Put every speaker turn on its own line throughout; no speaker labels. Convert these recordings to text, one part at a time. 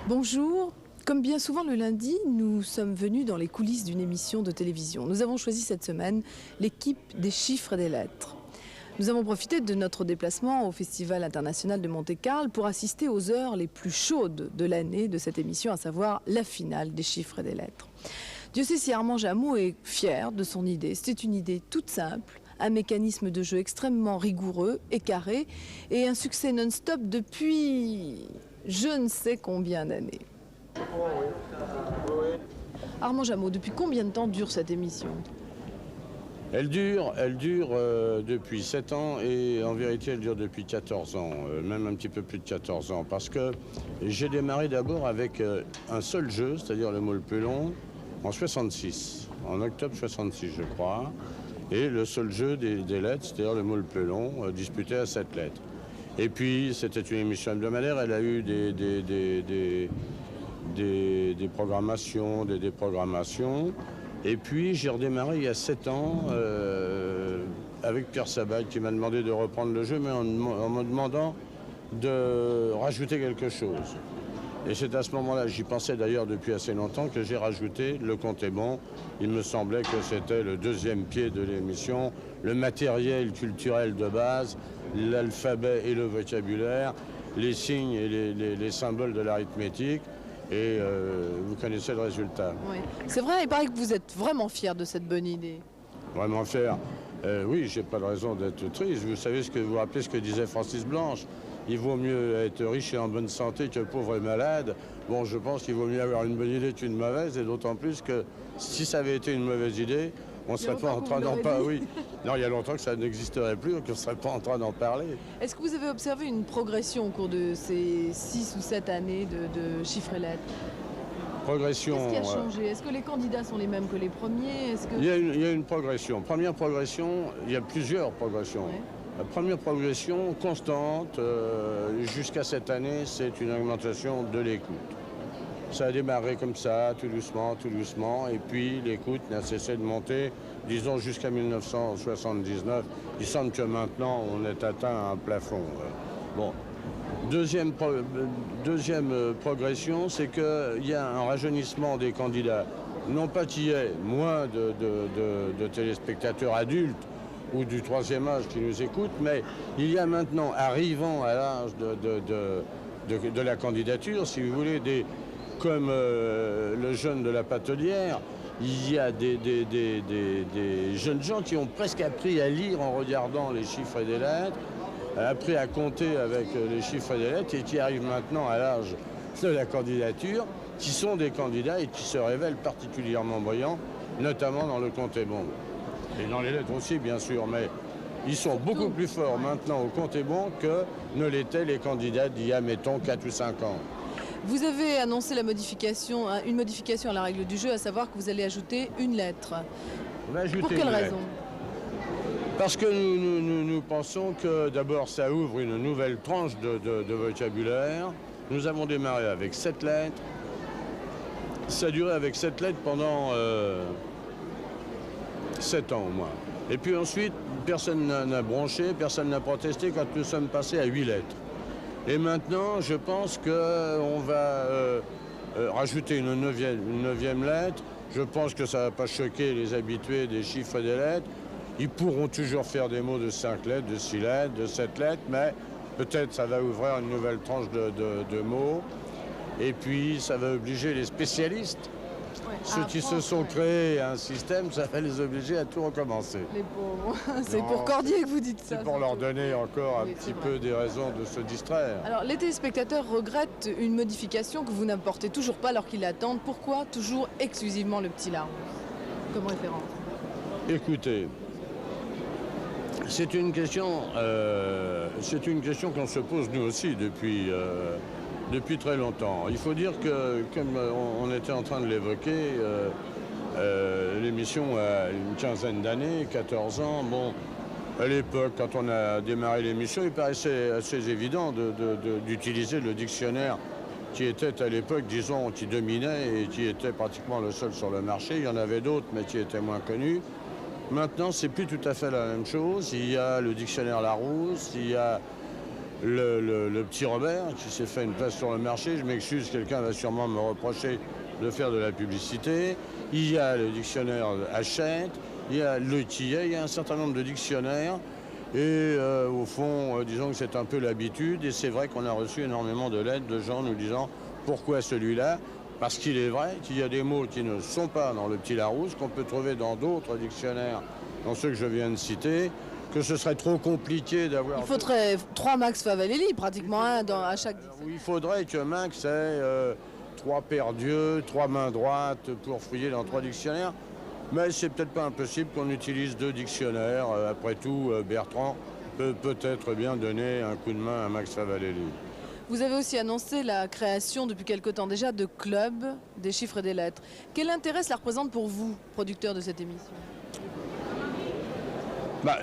Bonjour. Comme bien souvent le lundi, nous sommes venus dans les coulisses d'une émission de télévision. Nous avons choisi cette semaine l'équipe des chiffres et des lettres. Nous avons profité de notre déplacement au Festival international de Monte-Carlo pour assister aux heures les plus chaudes de l'année de cette émission, à savoir la finale des chiffres et des lettres. Dieu sait si Armand Jameau est fier de son idée. C'était une idée toute simple, un mécanisme de jeu extrêmement rigoureux et carré, et un succès non-stop depuis je ne sais combien d'années. Armand Jameau, depuis combien de temps dure cette émission ?
Elle dure depuis 7 ans et en vérité elle dure depuis 14 ans, même un petit peu plus de 14 ans, parce que j'ai démarré d'abord avec un seul jeu, c'est-à-dire le Moule Pelon, en 66, en octobre 66 je crois, et le seul jeu des lettres, c'est-à-dire le Moule Pelon, disputé à 7 lettres. Et puis c'était une émission hebdomadaire, elle a eu des programmations, des déprogrammations. Et puis j'ai redémarré il y a 7 ans avec Pierre Sabag qui m'a demandé de reprendre le jeu, mais en me demandant de rajouter quelque chose. Et c'est à ce moment-là, j'y pensais d'ailleurs depuis assez longtemps, que j'ai rajouté Le Compte est bon. Il me semblait que c'était le deuxième pied de l'émission, le matériel culturel de base, l'alphabet et le vocabulaire, les signes et les symboles de l'arithmétique. Et vous connaissez le résultat.
Oui. C'est vrai, il paraît que vous êtes vraiment fier de cette bonne idée.
Vraiment fier. Oui, j'ai pas de raison d'être triste. Vous savez ce que vous rappelez ce que disait Francis Blanche. Il vaut mieux être riche et en bonne santé que pauvre et malade. Bon, je pense qu'il vaut mieux avoir une bonne idée qu'une mauvaise, et d'autant plus que si ça avait été une mauvaise idée, on ne serait pas en train d'en parler. Oui. Non, il y a longtemps que ça n'existerait plus, qu'on ne serait pas en train d'en parler.
Est-ce que vous avez observé une progression au cours de ces 6 ou 7 années de chiffres et lettres ?
Progression.
Qu'est-ce qui a changé ? Est-ce que les candidats sont les mêmes que les premiers ?
Il y a une progression. Première progression, il y a plusieurs progressions.
Ouais.
La première progression constante jusqu'à cette année, c'est une augmentation de l'écoute. Ça a démarré comme ça, tout doucement, et puis l'écoute n'a cessé de monter, disons jusqu'à 1979. Il semble que maintenant, on ait atteint un plafond. Bon. Deuxième progression, c'est qu'il y a un rajeunissement des candidats. Non pas qu'il y ait moins de téléspectateurs adultes ou du troisième âge qui nous écoutent, mais il y a maintenant, arrivant à l'âge de la candidature, si vous voulez, comme le jeune de la Patelière, il y a des jeunes gens qui ont presque appris à lire en regardant les chiffres et des lettres, appris à compter avec les chiffres et des lettres, et qui arrivent maintenant à l'âge de la candidature, qui sont des candidats et qui se révèlent particulièrement brillants, notamment dans Le Compte est bon. Et dans les lettres aussi, bien sûr, mais ils sont beaucoup plus forts maintenant au Compte est bon que ne l'étaient les candidats d'il y a, mettons, 4 ou 5 ans.
Vous avez annoncé une modification à la règle du jeu, à savoir que vous allez ajouter une lettre. Pour quelle raison ?
Parce que nous pensons que d'abord ça ouvre une nouvelle tranche de vocabulaire. Nous avons démarré avec 7 lettres. Ça a duré avec 7 lettres pendant 7 ans au moins. Et puis ensuite, personne n'a bronché, personne n'a protesté quand nous sommes passés à 8 lettres. Et maintenant, je pense qu'on va rajouter une neuvième lettre. Je pense que ça ne va pas choquer les habitués des chiffres et des lettres. Ils pourront toujours faire des mots de 5 lettres, de 6 lettres, de 7 lettres, mais peut-être ça va ouvrir une nouvelle tranche de mots. Et puis ça va obliger les spécialistes, ceux qui se sont créés un système, ça va les obliger à tout recommencer.
Les pauvres. C'est pour Cordier que vous dites ça.
C'est pour leur donner encore un petit peu des raisons de se distraire.
Alors les téléspectateurs regrettent une modification que vous n'apportez toujours pas alors qu'ils l'attendent. Pourquoi toujours exclusivement le petit Larousse comme référence ?
Écoutez, c'est une question qu'on se pose nous aussi depuis très longtemps. Il faut dire que, comme on était en train de l'évoquer, l'émission a une quinzaine d'années, 14 ans. Bon, à l'époque, quand on a démarré l'émission, il paraissait assez évident d'utiliser le dictionnaire qui était à l'époque, disons, qui dominait et qui était pratiquement le seul sur le marché. Il y en avait d'autres, mais qui étaient moins connus. Maintenant, c'est plus tout à fait la même chose. Il y a le dictionnaire Larousse, il y a le petit Robert qui s'est fait une place sur le marché. Je m'excuse, quelqu'un va sûrement me reprocher de faire de la publicité. Il y a le dictionnaire Hachette, il y a le Tillet, il y a un certain nombre de dictionnaires. Et au fond, disons que c'est un peu l'habitude. Et c'est vrai qu'on a reçu énormément de lettres de gens nous disant pourquoi celui-là. Parce qu'il est vrai qu'il y a des mots qui ne sont pas dans le petit Larousse, qu'on peut trouver dans d'autres dictionnaires, dans ceux que je viens de citer, que ce serait trop compliqué d'avoir...
Il faudrait 3 Max Favalelli, pratiquement un à chaque dictionnaire.
Il faudrait que Max ait 3 paires d'yeux, 3 mains droites pour fouiller dans 3 dictionnaires. Mais c'est peut-être pas impossible qu'on utilise 2 dictionnaires. Après tout, Bertrand peut peut-être bien donner un coup de main à Max Favalelli.
Vous avez aussi annoncé la création depuis quelque temps déjà de clubs des chiffres et des lettres. Quel intérêt cela représente pour vous, producteur de cette émission?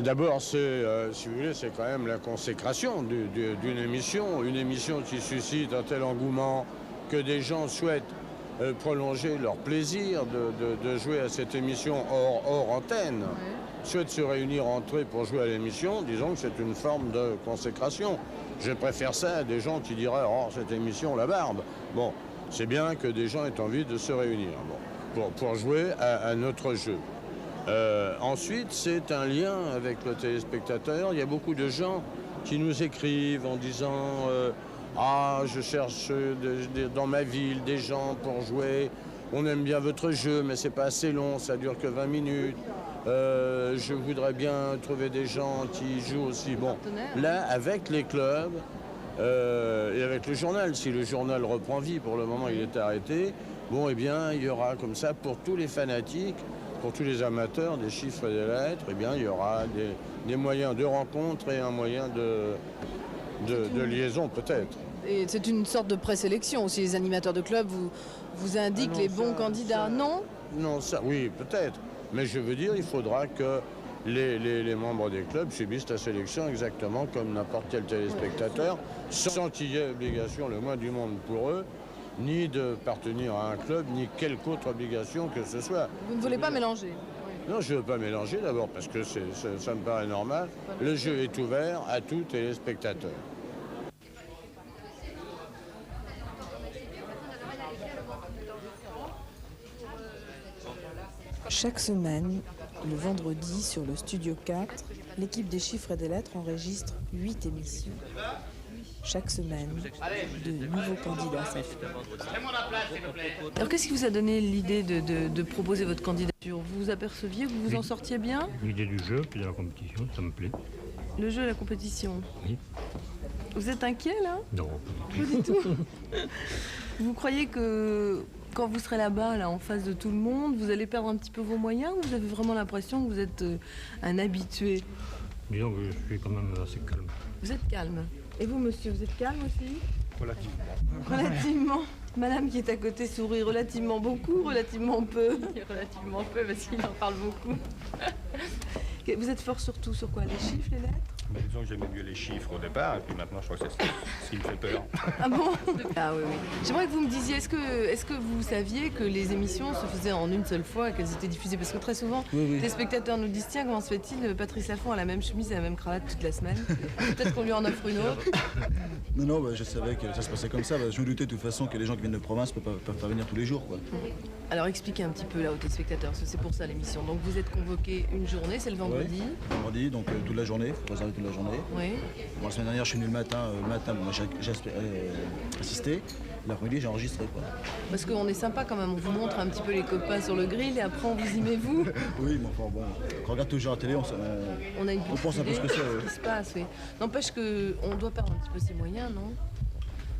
D'abord, si vous voulez, c'est quand même la consécration d'une émission. Une émission qui suscite un tel engouement que des gens souhaitent prolonger leur plaisir de jouer à cette émission hors antenne. Souhaitent se réunir entre eux pour jouer à l'émission. Disons que c'est une forme de consécration. Je préfère ça à des gens qui diraient « Oh, cette émission, la barbe ». Bon, c'est bien que des gens aient envie de se réunir pour jouer à notre jeu. Ensuite, c'est un lien avec le téléspectateur. Il y a beaucoup de gens qui nous écrivent en disant « Ah, je cherche dans ma ville des gens pour jouer. On aime bien votre jeu, mais c'est pas assez long, ça dure que 20 minutes. Je voudrais bien trouver des gens qui jouent aussi. » Bon, là, avec les clubs et avec le journal, si le journal reprend vie, pour le moment il est arrêté, bon, eh bien, il y aura comme ça pour tous les fanatiques, pour tous les amateurs des chiffres et des lettres, eh bien, il y aura des moyens de rencontre et un moyen de liaison peut-être.
Et c'est une sorte de présélection aussi. Les animateurs de club vous indiquent les bons candidats, non?
Non, ça, oui, peut-être. Mais je veux dire, il faudra que les membres des clubs subissent la sélection exactement comme n'importe quel téléspectateur, sans qu'il y ait obligation le moins du monde pour eux, ni de partenir à un club, ni quelque autre obligation que ce soit.
Vous ne voulez pas mélanger?
Non, je ne veux pas mélanger d'abord parce que ça me paraît normal. Le jeu est ouvert à tout téléspectateur.
Chaque semaine, le vendredi, sur le Studio 4, l'équipe des chiffres et des lettres enregistre 8 émissions. Chaque semaine, de nouveaux candidats s'affirment. Alors qu'est-ce qui vous a donné l'idée de proposer votre candidature? Vous vous aperceviez que vous vous en sortiez bien?
L'idée du jeu, puis de la compétition, ça me plaît.
Le jeu et la compétition?
Oui.
Vous êtes inquiet là?
Non.
Pas du tout. Vous croyez que quand vous serez là-bas, là, en face de tout le monde, vous allez perdre un petit peu vos moyens ou vous avez vraiment l'impression que vous êtes un habitué?
Disons que je suis quand même assez calme.
Vous êtes calme. Et vous, monsieur, vous êtes calme aussi?
Relativement.
Relativement. Madame qui est à côté sourit relativement beaucoup, relativement peu.
Relativement peu parce qu'il en parle beaucoup.
Vous êtes fort surtout sur quoi? Les chiffres, les lettres?
Disons que j'aimais mieux les chiffres au départ, et puis maintenant je crois que c'est ce qui me fait peur.
Ah bon? Ah oui, oui. J'aimerais que vous me disiez, est-ce que vous saviez que les émissions se faisaient en une seule fois et qu'elles étaient diffusées? Parce que très souvent, les spectateurs nous disent, tiens, comment se fait-il, Patrice Laffont a la même chemise et la même cravate toute la semaine? Peut-être qu'on lui en offre une autre.
Non, je savais que ça se passait comme ça. Je me doutais de toute façon que les gens qui viennent de province ne peuvent pas venir tous les jours, quoi.
Alors expliquez un petit peu là aux téléspectateurs, parce que c'est pour ça l'émission. Donc vous êtes convoqué une journée, c'est le vendredi.
Ouais, vendredi, donc toute la journée, il faut réserver toute la journée.
Oui.
Bon, la semaine dernière, je suis venu le matin, j'ai assisté. L'après-midi, j'ai enregistré, quoi.
Parce qu'on est sympa quand même, on vous montre un petit peu les copains sur le grill et après on vous y met vous.
Oui, mais enfin bon, quand on regarde toujours la télé, on
a une
pense un peu ce que c'est.
Ce qui se passe, oui. N'empêche qu'on doit perdre un petit peu ses moyens, non?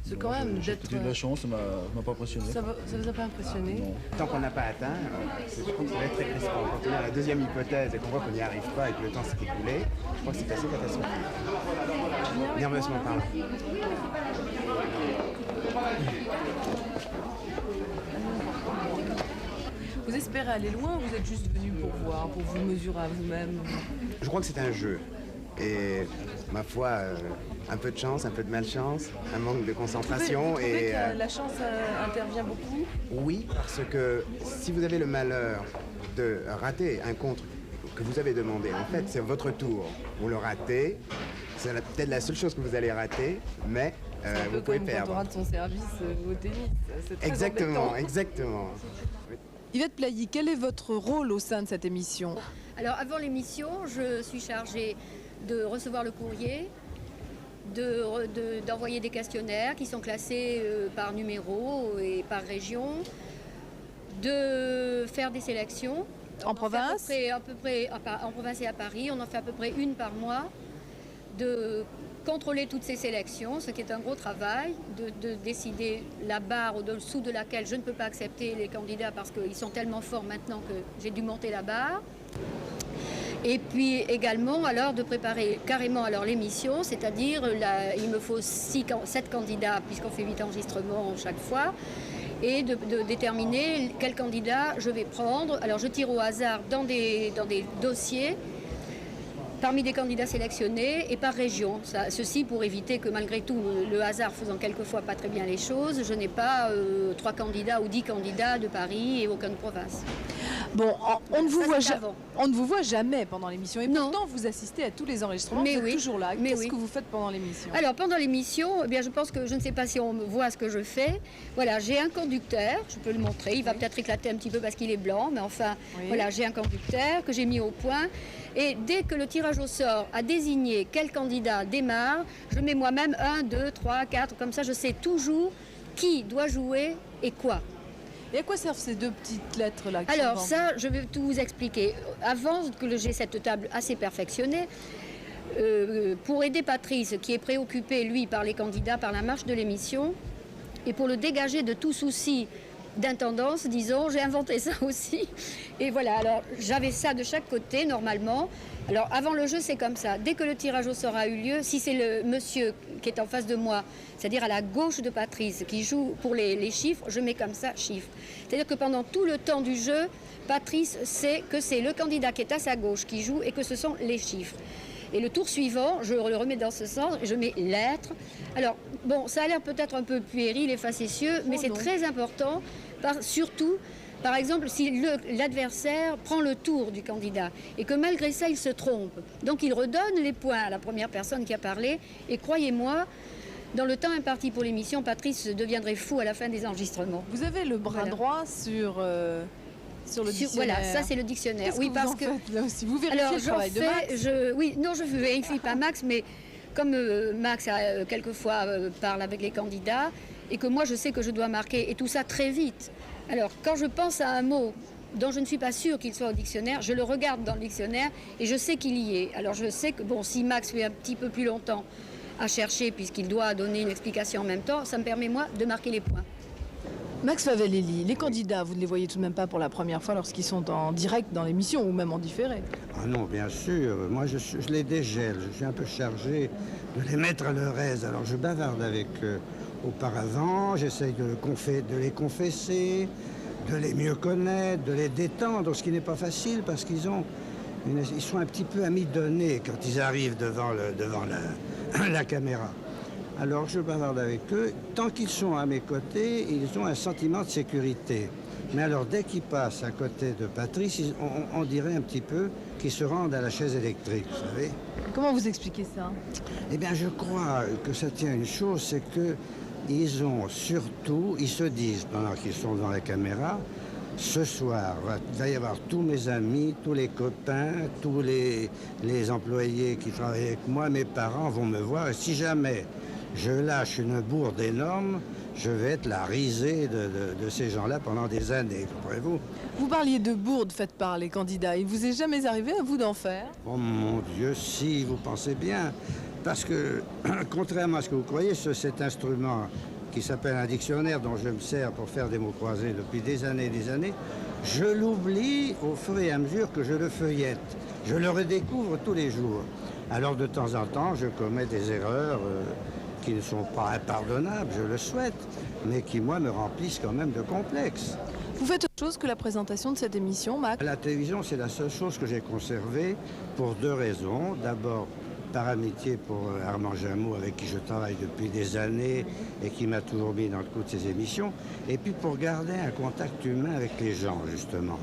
C'est quand même d'être...
J'ai eu de la chance, ça m'a pas impressionné.
Ça vous a pas impressionné?
Non.
Tant qu'on n'a pas atteint, je trouve que ça va être très crispant. Quand on a la deuxième hypothèse et qu'on voit qu'on n'y arrive pas et que le temps s'est écoulé, je crois que c'est assez catastrophique. Nerveusement parlant.
Vous espérez aller loin ou vous êtes juste venu pour voir, pour vous mesurer à vous-même?
Je crois que c'est un jeu. Et ma foi, un peu de chance, un peu de malchance, un manque de concentration.
Vous trouvez que la chance intervient beaucoup?
Oui, parce que si vous avez le malheur de rater un compte que vous avez demandé, en fait, c'est votre tour. Vous le ratez, C'est peut-être la seule chose que vous allez rater, mais
C'est un peu
vous pouvez
comme quand on
perdre.
rate son service au tennis. C'est très
Exactement,
embêtant.
exactement.
Yvette Plailly, quel est votre rôle au sein de cette émission?
Alors avant l'émission, je suis chargée de recevoir le courrier, d'envoyer des questionnaires qui sont classés par numéro et par région, de faire des sélections.
En province?
À peu près, en province et à Paris, on en fait à peu près une par mois, de contrôler toutes ces sélections, ce qui est un gros travail, de décider la barre au-dessous de laquelle je ne peux pas accepter les candidats parce qu'ils sont tellement forts maintenant que j'ai dû monter la barre. Et puis également alors de préparer carrément alors l'émission, c'est-à-dire il me faut 7 candidats puisqu'on fait 8 enregistrements chaque fois, et de déterminer quel candidat je vais prendre. Alors je tire au hasard dans des dossiers parmi des candidats sélectionnés et par région. Ceci pour éviter que malgré tout, le hasard faisant quelquefois pas très bien les choses, je n'ai pas 3 candidats ou 10 candidats de Paris et aucun de province.
Bon, on ne vous voit
avant.
jamais pendant l'émission et
Non.
pourtant vous assistez à tous les enregistrements,
Mais
vous êtes
oui,
toujours là.
mais
Qu'est-ce
oui.
que vous faites pendant l'émission?
Alors pendant l'émission, eh bien, je pense que je ne sais pas si on voit ce que je fais. Voilà, j'ai un conducteur, je peux le montrer, il va peut-être éclater un petit peu parce qu'il est blanc, mais enfin,
Oui.
voilà, j'ai un conducteur que j'ai mis au point. Et dès que le tirage au sort a désigné quel candidat démarre, je mets moi-même 1, 2, 3, 4, comme ça je sais toujours qui doit jouer et quoi.
Et à quoi servent ces 2 petites lettres là?
Alors ça, je vais tout vous expliquer. Avant que j'ai cette table assez perfectionnée, pour aider Patrice, qui est préoccupé, lui, par les candidats, par la marche de l'émission, et pour le dégager de tout souci d'intendance, disons, j'ai inventé ça aussi. Et voilà, alors j'avais ça de chaque côté, normalement. Alors avant le jeu, c'est comme ça. Dès que le tirage au sort a eu lieu, si c'est le monsieur qui est en face de moi, c'est-à-dire à la gauche de Patrice, qui joue pour les chiffres, je mets comme ça, chiffres. C'est-à-dire que pendant tout le temps du jeu, Patrice sait que c'est le candidat qui est à sa gauche qui joue et que ce sont les chiffres. Et le tour suivant, je le remets dans ce sens, je mets lettres. Alors, bon, ça a l'air peut-être un peu puéril et facétieux, mais c'est
non.
très important, surtout, par exemple, si l'adversaire prend le tour du candidat et que malgré ça, il se trompe. Donc, il redonne les points à la première personne qui a parlé. Et croyez-moi, dans le temps imparti pour l'émission, Patrice deviendrait fou à la fin des enregistrements.
Vous avez le bras
Voilà.
droit sur le dictionnaire.
Voilà, ça c'est le dictionnaire.
Qu'est-ce
oui,
que
parce
vous en
que
faites, là aussi vous vérifiez
alors
le travail de Max.
je vérifie pas Max, mais comme Max quelquefois parle avec les candidats et que moi je sais que je dois marquer et tout ça très vite. Alors quand je pense à un mot dont je ne suis pas sûre qu'il soit au dictionnaire, je le regarde dans le dictionnaire et je sais qu'il y est. Alors je sais que bon, si Max fait un petit peu plus longtemps à chercher puisqu'il doit donner une explication en même temps, ça me permet moi de marquer les points.
Max Favalelli, les candidats, vous ne les voyez tout de même pas pour la première fois lorsqu'ils sont en direct dans l'émission ou même en différé?
Ah non, bien sûr. Moi, je les dégèle. Je suis un peu chargé de les mettre à leur aise. Alors, je bavarde avec eux auparavant. J'essaye de les confesser, de les mieux connaître, de les détendre, ce qui n'est pas facile parce qu'ils sont un petit peu amidonnés quand ils arrivent devant la caméra. Alors je bavarde avec eux. Tant qu'ils sont à mes côtés, ils ont un sentiment de sécurité. Mais alors dès qu'ils passent à côté de Patrice, on dirait un petit peu qu'ils se rendent à la chaise électrique, vous savez.
Comment vous expliquez ça?
Eh bien je crois que ça tient à une chose, c'est que ils se disent pendant qu'ils sont devant la caméra, ce soir, il va y avoir tous mes amis, tous les copains, tous les employés qui travaillent avec moi, mes parents vont me voir. Et si jamais je lâche une bourde énorme, je vais être la risée de ces gens-là pendant des années, comprenez-vous?
Vous parliez de bourdes faites par les candidats. Il vous est jamais arrivé à vous d'en faire?
Oh mon Dieu, si, vous pensez bien. Parce que, contrairement à ce que vous croyez, cet instrument qui s'appelle un dictionnaire dont je me sers pour faire des mots croisés depuis des années, je l'oublie au fur et à mesure que je le feuillette. Je le redécouvre tous les jours. Alors de temps en temps, je commets des erreurs qui ne sont pas impardonnables, je le souhaite, mais qui, moi, me remplissent quand même de complexes.
Vous faites autre chose que la présentation de cette émission, Max?
La télévision, c'est la seule chose que j'ai conservée pour 2 raisons. D'abord, par amitié pour Armand Jameau, avec qui je travaille depuis des années et qui m'a toujours mis dans le coup de ses émissions. Et puis pour garder un contact humain avec les gens, justement.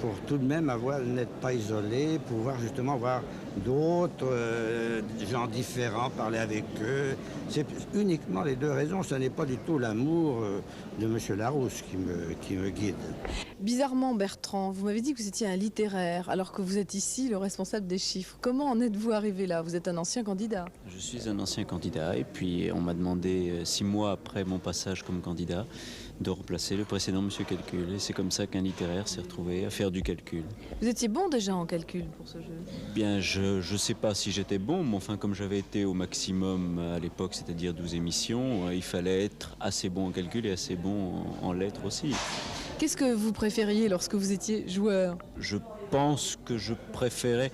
pour tout de même n'être pas isolé, pouvoir justement voir d'autres gens différents, parler avec eux. C'est uniquement les deux raisons, ce n'est pas du tout l'amour de M. Larousse qui me guide.
Bizarrement, Bertrand, vous m'avez dit que vous étiez un littéraire, alors que vous êtes ici le responsable des chiffres. Comment en êtes-vous arrivé là? Vous êtes un ancien candidat.
Je suis un ancien candidat et puis on m'a demandé 6 mois après mon passage comme candidat de remplacer le précédent monsieur Calcul. Et c'est comme ça qu'un littéraire s'est retrouvé à faire du calcul.
Vous étiez bon déjà en calcul pour ce jeu?
Bien, je ne sais pas si j'étais bon, mais enfin comme j'avais été au maximum à l'époque, c'est-à-dire 12 émissions, il fallait être assez bon en calcul et assez bon en lettres aussi.
Qu'est-ce que vous préfériez lorsque vous étiez joueur?
Je pense que je préférais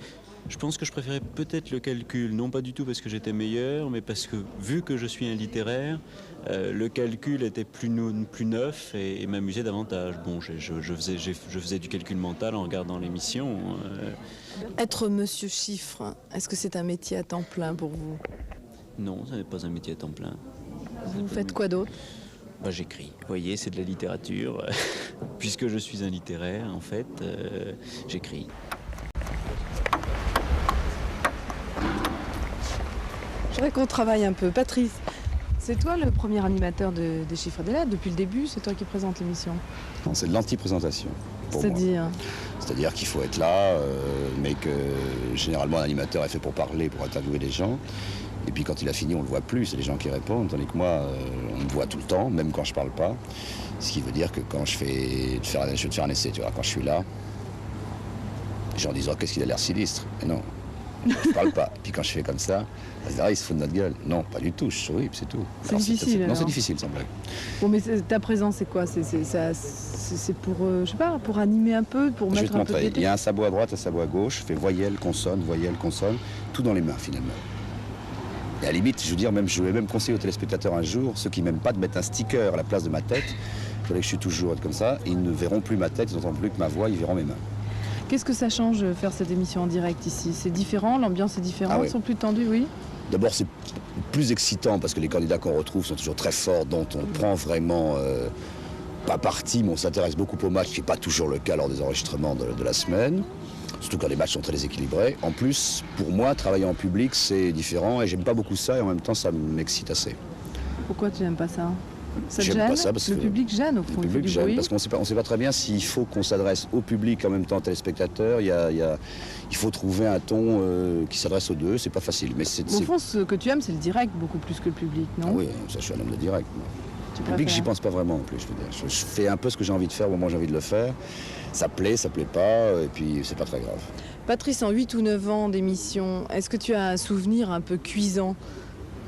peut-être le calcul, non pas du tout parce que j'étais meilleur, mais parce que vu que je suis un littéraire, le calcul était plus neuf et m'amusait davantage. Bon, je faisais du calcul mental en regardant l'émission.
Être monsieur chiffre, est-ce que c'est un métier à temps plein pour vous?
Non, ce n'est pas un métier à temps plein.
Vous faites quoi d'autre?
J'écris. Vous voyez, c'est de la littérature. Puisque je suis un littéraire, en fait, j'écris.
Je voudrais qu'on travaille un peu. Patrice, c'est toi le premier animateur des chiffres et des lettres. Depuis le début, c'est toi qui présente l'émission.
Non, c'est de l'anti-présentation. C'est-à-dire qu'il faut être là, mais que généralement un animateur est fait pour parler, pour interviewer des gens. Et puis quand il a fini, on ne le voit plus, c'est les gens qui répondent, tandis que moi, on me voit tout le temps, même quand je ne parle pas. Ce qui veut dire que quand je vais te faire un essai, tu vois, quand je suis là, les gens disent « Oh, qu'est-ce qu'il a l'air sinistre ?» Mais non, je ne parle pas. Et puis quand je fais comme ça, ils se foutent de notre gueule. Non, pas du tout, je souris, c'est tout.
C'est difficile.
Non, c'est difficile, sans blague.
Bon, mais ta présence, c'est quoi? C'est pour, je sais pas, pour animer un peu, pour mettre un peu de gaieté.
Il y a un sabot à droite, un sabot à gauche, je fais voyelle, consonne, tout dans les mains finalement. Et à la limite, je vais même conseiller aux téléspectateurs un jour, ceux qui m'aiment pas, de mettre un sticker à la place de ma tête. Il fallait que je suis toujours comme ça. Ils ne verront plus ma tête, ils n'entendront plus que ma voix, ils verront mes mains.
Qu'est-ce que ça change faire cette émission en direct ici? C'est différent, l'ambiance est différente, Ils sont plus tendus, oui?
D'abord, c'est plus excitant parce que les candidats qu'on retrouve sont toujours très forts, dont on prend vraiment pas parti, mais on s'intéresse beaucoup au match, ce qui n'est pas toujours le cas lors des enregistrements de la semaine. Surtout quand les matchs sont très déséquilibrés. En plus, pour moi, travailler en public, c'est différent et j'aime pas beaucoup ça et en même temps, ça m'excite assez.
Pourquoi tu n'aimes pas ça? Ça te
J'aime
gêne?
pas ça parce
le
que
public gêne au fond.
Le public gêne parce qu'on ne sait pas très bien s'il faut qu'on s'adresse au public en même temps aux téléspectateurs. Il faut trouver un ton qui s'adresse aux deux, c'est pas facile. Mais
au fond, ce que tu aimes, c'est le direct beaucoup plus que le public, non?
Ah oui, ça, je suis un homme de direct. Le public, j'y pense pas vraiment en plus. Je fais un peu ce que j'ai envie de faire au moment où j'ai envie de le faire. Ça plaît pas, et puis c'est pas très grave.
Patrice, en 8 ou 9 ans d'émission, est-ce que tu as un souvenir un peu cuisant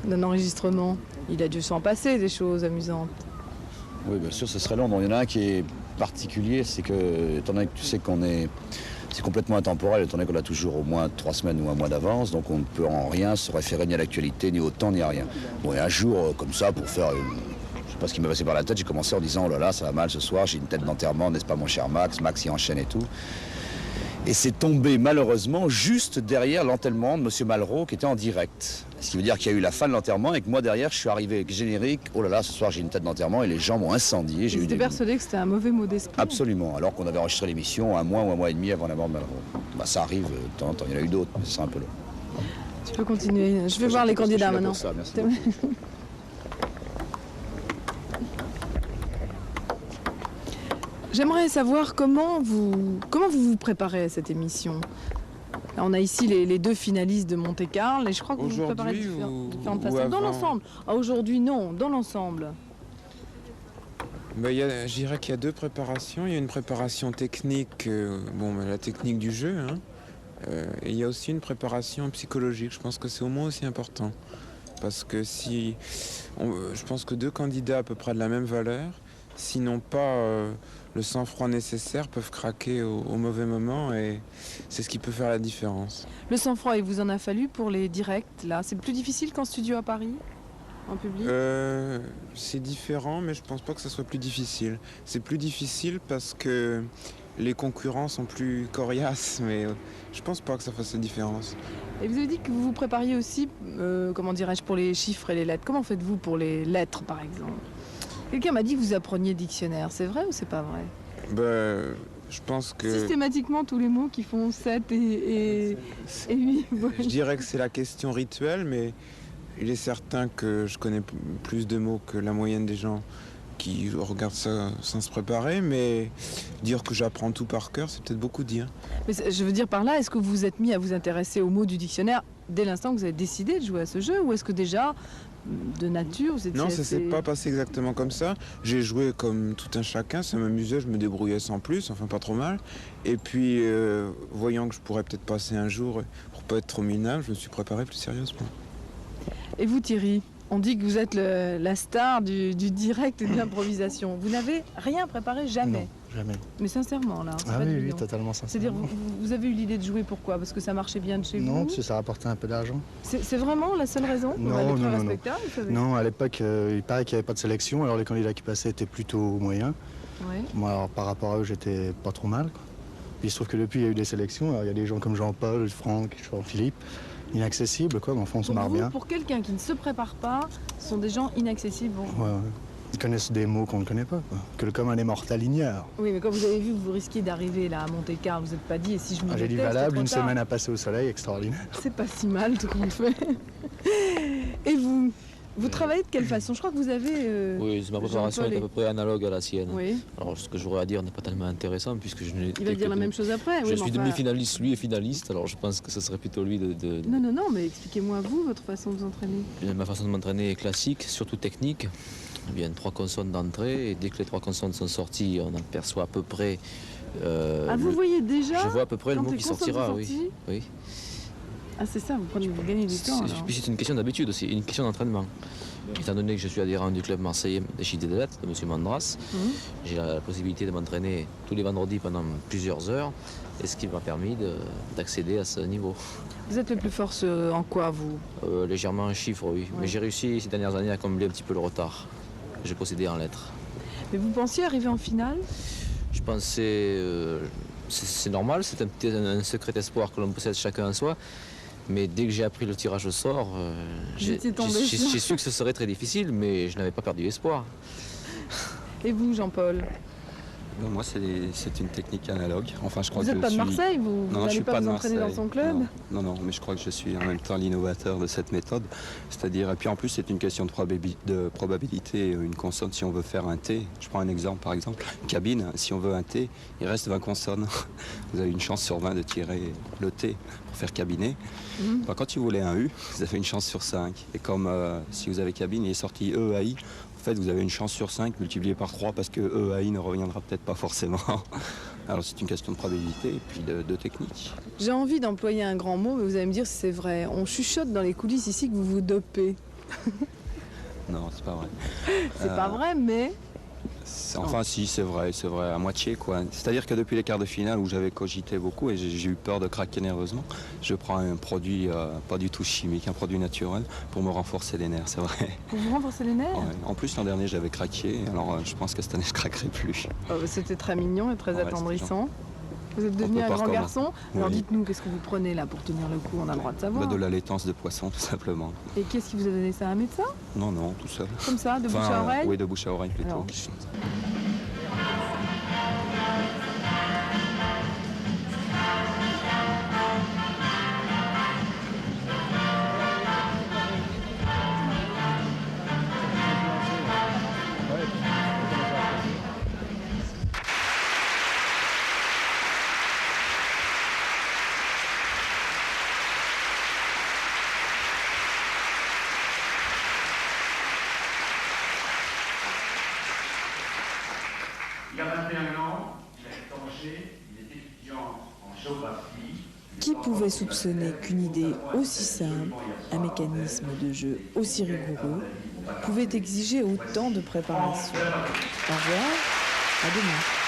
d'un enregistrement? Il a dû s'en passer des choses amusantes.
Oui, bien sûr, ce serait long. Il y en a un qui est particulier, c'est que, étant donné que tu sais c'est complètement intemporel, étant donné qu'on a toujours au moins 3 semaines ou un mois d'avance, donc on ne peut en rien se référer ni à l'actualité, ni au temps, ni à rien. Bon, et un jour, comme ça, pour faire je sais pas ce qui m'est passé par la tête, j'ai commencé en disant « Oh là là, ça va mal ce soir, j'ai une tête d'enterrement, n'est-ce pas mon cher Max? Max y enchaîne et tout. » Et c'est tombé malheureusement juste derrière l'enterrement de M. Malraux qui était en direct. Ce qui veut dire qu'il y a eu la fin de l'enterrement et que moi derrière je suis arrivé avec générique. Oh là là, ce soir j'ai une tête d'enterrement et les gens m'ont incendié.
Vous étiez persuadé que c'était un mauvais mot d'esprit?
Absolument, alors qu'on avait enregistré l'émission un mois ou un mois et demi avant la mort de Malraux. Ça arrive de temps en temps, il y en a eu d'autres, mais c'est un peu long.
Tu peux continuer, je vais voir les candidats maintenant.
Ça, merci.
J'aimerais savoir comment vous vous préparez à cette émission. Là, on a ici les 2 finalistes de Monte-Carlo et je crois que vous vous préparez de différentes façons. Dans l'ensemble. Aujourd'hui, non, dans l'ensemble.
Je dirais qu'il y a 2 préparations. Il y a une préparation technique, la technique du jeu, et il y a aussi une préparation psychologique. Je pense que c'est au moins aussi important. Parce que je pense que 2 candidats à peu près de la même valeur, s'ils n'ont pas le sang-froid nécessaire, peuvent craquer au mauvais moment et c'est ce qui peut faire la différence.
Le sang-froid, il vous en a fallu pour les directs, là? C'est plus difficile qu'en studio à Paris, en public?
C'est différent, mais je pense pas que ça soit plus difficile. C'est plus difficile parce que les concurrents sont plus coriaces, mais je pense pas que ça fasse la différence.
Et vous avez dit que vous vous prépariez aussi, pour les chiffres et les lettres. Comment faites-vous pour les lettres, par exemple? Quelqu'un m'a dit que vous appreniez dictionnaire. C'est vrai ou c'est pas vrai?
Je pense que...
Systématiquement, tous les mots qui font 7 et 8.
Je dirais que c'est la question rituelle, mais il est certain que je connais plus de mots que la moyenne des gens qui regardent ça sans se préparer, mais dire que j'apprends tout par cœur, c'est peut-être beaucoup dire.
Mais je veux dire par là, est-ce que vous vous êtes mis à vous intéresser aux mots du dictionnaire dès l'instant que vous avez décidé de jouer à ce jeu, ou est-ce que déjà, de nature, vous étiez
Non, ça
assez...
s'est pas passé exactement comme ça. J'ai joué comme tout un chacun, ça m'amusait, je me débrouillais sans plus, enfin pas trop mal. Et puis, voyant que je pourrais peut-être passer un jour, pour pas être trop minable, je me suis préparé plus sérieusement.
Et vous, Thierry, on dit que vous êtes la star du direct et de l'improvisation. Vous n'avez rien préparé, jamais?
Non, jamais.
Mais sincèrement, là.
Ah oui, oui, totalement sincèrement.
C'est-à-dire, vous avez eu l'idée de jouer pourquoi? Parce que ça marchait bien de chez vous?
Non, parce que ça rapportait un peu d'argent.
C'est vraiment la seule raison?
Non, non.
Vous savez.
Non, à l'époque, il paraît qu'il n'y avait pas de sélection, alors les candidats qui passaient étaient plutôt moyens.
Ouais.
Moi, alors, par rapport à eux, j'étais pas trop mal, quoi. Puis il se trouve que depuis, il y a eu des sélections. Alors, il y a des gens comme Jean-Paul, Franck, Jean-Philippe, inaccessibles, quoi, mais enfin, on se marre bien.
Pour quelqu'un qui ne se prépare pas, ce sont des gens inaccessibles. Bon.
Ouais. Ils connaissent des mots qu'on ne connaît pas, quoi. Que le commun des mortels ignore.
Oui, mais quand vous avez vu que vous risquiez d'arriver là à Monte-Carlo, vous n'êtes pas dit, et si je m'y
J'ai dit
mettais,
valable,
c'était
une
trop tard.
semaine à passer au soleil, extraordinaire.
C'est pas si mal, tout compte fait. Et vous travaillez de quelle façon? Je crois que vous avez...
Oui, ma préparation est à peu près analogue à la sienne.
Oui.
Alors, ce que j'aurais à dire n'est pas tellement intéressant, puisque je n'ai...
Il va dire la même chose après.
Je suis demi-finaliste, lui est finaliste, alors je pense que ce serait plutôt lui de...
Non, mais expliquez-moi vous, votre façon de vous entraîner.
Ma façon de m'entraîner est classique, surtout technique. Il y a 3 consonnes d'entrée, et dès que les 3 consonnes sont sorties, on aperçoit à peu près...
vous voyez déjà?
Je vois à peu près le
quand
mot
les
qui
consonnes
sortira,
sont
oui.
sorties
Oui.
Ah, c'est ça, vous gagnez du temps.
Puis c'est une question d'habitude aussi, une question d'entraînement. Étant donné que je suis adhérent du club marseillais des Chutes des Lettres, de M. Mandras, j'ai la possibilité de m'entraîner tous les vendredis pendant plusieurs heures, et ce qui m'a permis d'accéder à ce niveau.
Vous êtes le plus fort en quoi, vous?
Légèrement en chiffres, oui. Ouais. Mais j'ai réussi ces dernières années à combler un petit peu le retard que j'ai possédé en lettres.
Mais vous pensiez arriver en finale?
Je pensais... c'est normal, c'est un secret espoir que l'on possède chacun en soi. Mais dès que j'ai appris le tirage au sort, j'ai su que ce serait très difficile, mais je n'avais pas perdu espoir.
Et vous, Jean-Paul?
Moi, c'est une technique analogue. Enfin, je crois
vous n'êtes pas de Marseille, vous n'allez pas vous entraîner dans son club?
Non, mais je crois que je suis en même temps l'innovateur de cette méthode. C'est-à-dire, et puis en plus, c'est une question de probabilité. Une consonne, si on veut faire un T, je prends un exemple, par exemple, cabine, si on veut un T, il reste 20 consonnes. Vous avez une chance sur 20 de tirer le T pour faire cabinet. Enfin, quand vous voulez un U, vous avez une chance sur 5. Et comme si vous avez cabine, il est sorti E à I. En fait, vous avez une chance sur 5 multipliée par 3 parce que E à I ne reviendra peut-être pas forcément. Alors c'est une question de probabilité et puis de technique.
J'ai envie d'employer un grand mot, mais vous allez me dire si c'est vrai. On chuchote dans les coulisses ici que vous vous dopez.
Non, c'est pas vrai.
C'est pas vrai, mais...
Enfin si, c'est vrai, à moitié quoi. C'est-à-dire que depuis les quarts de finale où j'avais cogité beaucoup et j'ai eu peur de craquer nerveusement, je prends un produit pas du tout chimique, un produit naturel pour me renforcer les nerfs, c'est vrai.
Pour vous renforcer les nerfs?
Ouais. En plus l'an dernier j'avais craqué, alors je pense que cette année je craquerai plus.
C'était très mignon et très attendrissant. Vous êtes devenu un grand garçon. Alors dites-nous, qu'est-ce que vous prenez là pour tenir le coup? On a le droit de savoir.
De la laitance de poisson tout simplement.
Et qu'est-ce qui vous a donné ça? Un médecin?
Non, tout seul.
Comme ça, de bouche à oreille?
Oui, de bouche à oreille plutôt.
Alors.
Il y a 21 ans, il habite Angers, il est étudiant en géographie.
Qui pouvait soupçonner qu'une idée aussi simple, un mécanisme de jeu aussi rigoureux, pouvait exiger autant de préparation? Au revoir, à demain.